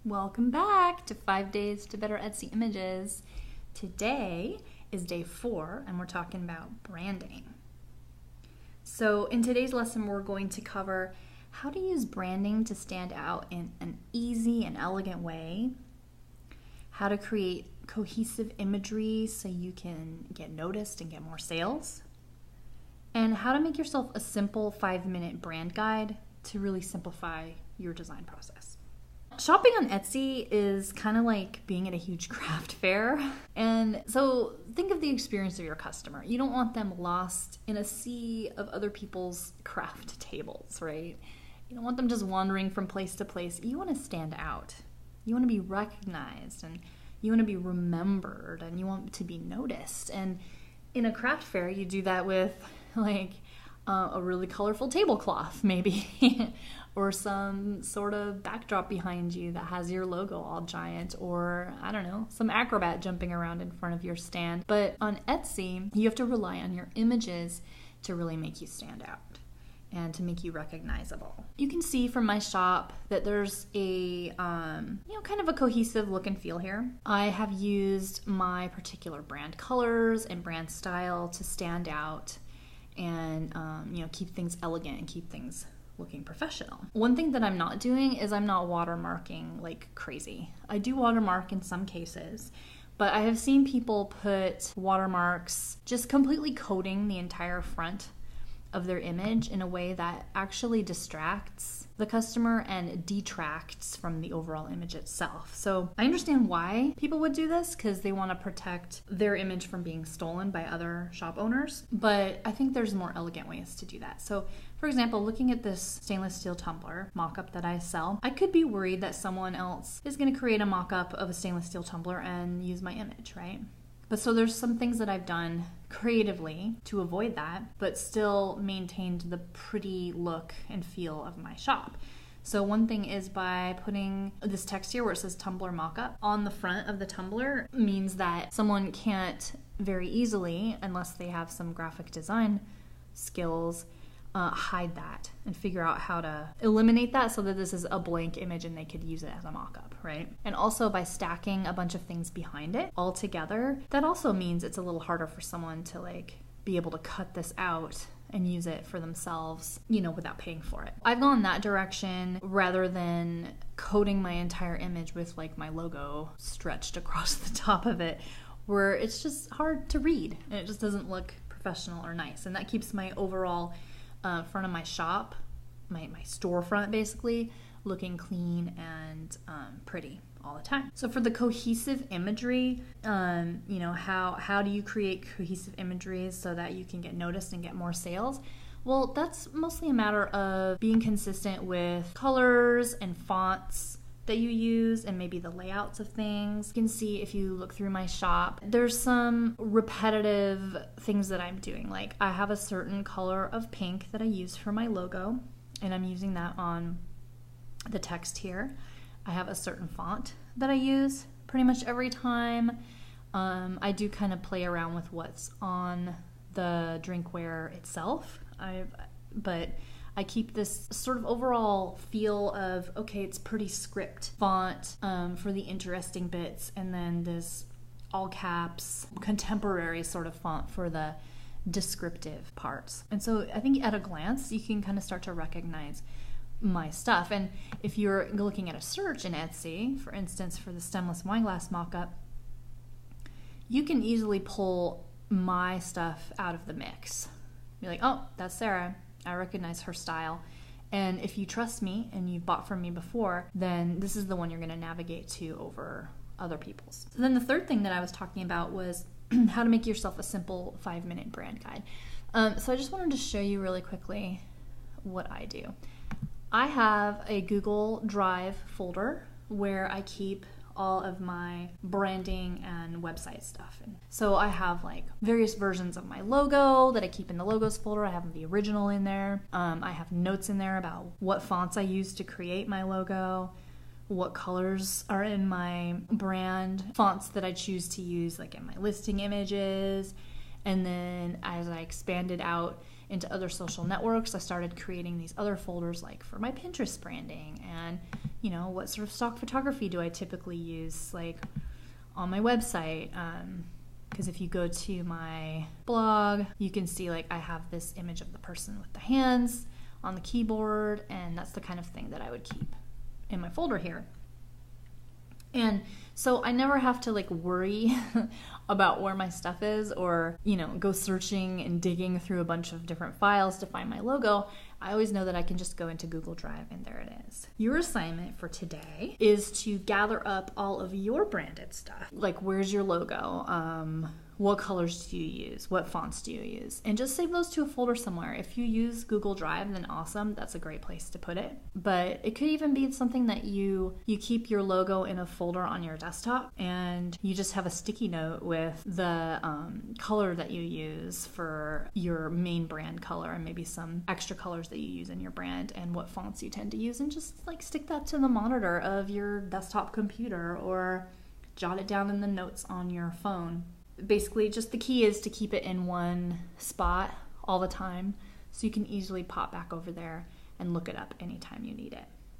Welcome back to 5 Days to Better Etsy Images. Today is day 4 and we're talking about branding. So in today's lesson we're going to cover how to use branding to stand out in an easy and elegant way, how to create cohesive imagery so you can get noticed and get more sales, and how to make yourself a simple 5-minute brand guide to really simplify your design process. Shopping on Etsy is kind of like being at a huge craft fair. And so think of the experience of your customer. You don't want them lost in a sea of other people's craft tables, right? You don't want them just wandering from place to place. You want to stand out. You want to be recognized and you want to be remembered and you want to be noticed. And in a craft fair, you do that with like a really colorful tablecloth maybe or some sort of backdrop behind you that has your logo all giant, or I don't know, some acrobat jumping around in front of your stand. But on Etsy, you have to rely on your images to really make you stand out and to make you recognizable. You can see from my shop that there's a kind of a cohesive look and feel here. I have used my particular brand colors and brand style to stand out and keep things elegant and keep things looking professional. One thing that I'm not doing is I'm not watermarking like crazy. I do watermark in some cases, but I have seen people put watermarks just completely coating the entire front of their image in a way that actually distracts the customer and detracts from the overall image itself. So I understand why people would do this, because they want to protect their image from being stolen by other shop owners, but I think there's more elegant ways to do that. So for example, looking at this stainless steel tumbler mock-up that I sell, I could be worried that someone else is going to create a mock-up of a stainless steel tumbler and use my image, right? But so there's some things that I've done creatively to avoid that, but still maintained the pretty look and feel of my shop. So one thing is by putting this text here where it says tumbler mockup on the front of the tumbler means that someone can't very easily, unless they have some graphic design skills, hide that and figure out how to eliminate that so that this is a blank image and they could use it as a mock-up, right? And also by stacking a bunch of things behind it all together, that also means it's a little harder for someone to like be able to cut this out and use it for themselves, without paying for it. I've gone that direction rather than coating my entire image with like my logo stretched across the top of it, where it's just hard to read and it just doesn't look professional or nice. And that keeps my overall front of my shop, my storefront basically, looking clean and pretty all the time. So for the cohesive imagery, how do you create cohesive imagery so that you can get noticed and get more sales? Well, that's mostly a matter of being consistent with colors and fonts that you use and maybe the layouts of things. You can see if you look through my shop, there's some repetitive things that I'm doing. Like I have a certain color of pink that I use for my logo, and I'm using that on the text here. I have a certain font that I use pretty much every time. I do kind of play around with what's on the drinkware itself, but I keep this sort of overall feel of, okay, it's pretty script font for the interesting bits, and then this all caps contemporary sort of font for the descriptive parts. And so I think at a glance, you can kind of start to recognize my stuff. And if you're looking at a search in Etsy, for instance, for the stemless wine glass mock-up, you can easily pull my stuff out of the mix. Be like, oh, that's Sarah. I recognize her style. And if you trust me and you've bought from me before, then this is the one you're going to navigate to over other people's. So then the third thing that I was talking about was how to make yourself a simple 5-minute brand guide. So I just wanted to show you really quickly what I do. I have a Google Drive folder where I keep all of my branding and website stuff. And so I have like various versions of my logo that I keep in the logos folder. I have the original in there. I have notes in there about what fonts I use to create my logo, what colors are in my brand, fonts that I choose to use like in my listing images. And then as I expand it out into other social networks, I started creating these other folders like for my Pinterest branding and, you know, what sort of stock photography do I typically use like on my website. Because if you go to my blog, you can see like I have this image of the person with the hands on the keyboard, and that's the kind of thing that I would keep in my folder here. And so I never have to like worry about where my stuff is or, you know, go searching and digging through a bunch of different files to find my logo. I always know that I can just go into Google Drive and there it is. Your assignment for today is to gather up all of your branded stuff. Like, where's your logo? What colors do you use? What fonts do you use? And just save those to a folder somewhere. If you use Google Drive, then awesome. That's a great place to put it. But it could even be something that you keep your logo in a folder on your desktop and you just have a sticky note with the color that you use for your main brand color and maybe some extra colors that you use in your brand and what fonts you tend to use, and just like stick that to the monitor of your desktop computer or jot it down in the notes on your phone. Basically, just the key is to keep it in one spot all the time so you can easily pop back over there and look it up anytime you need it.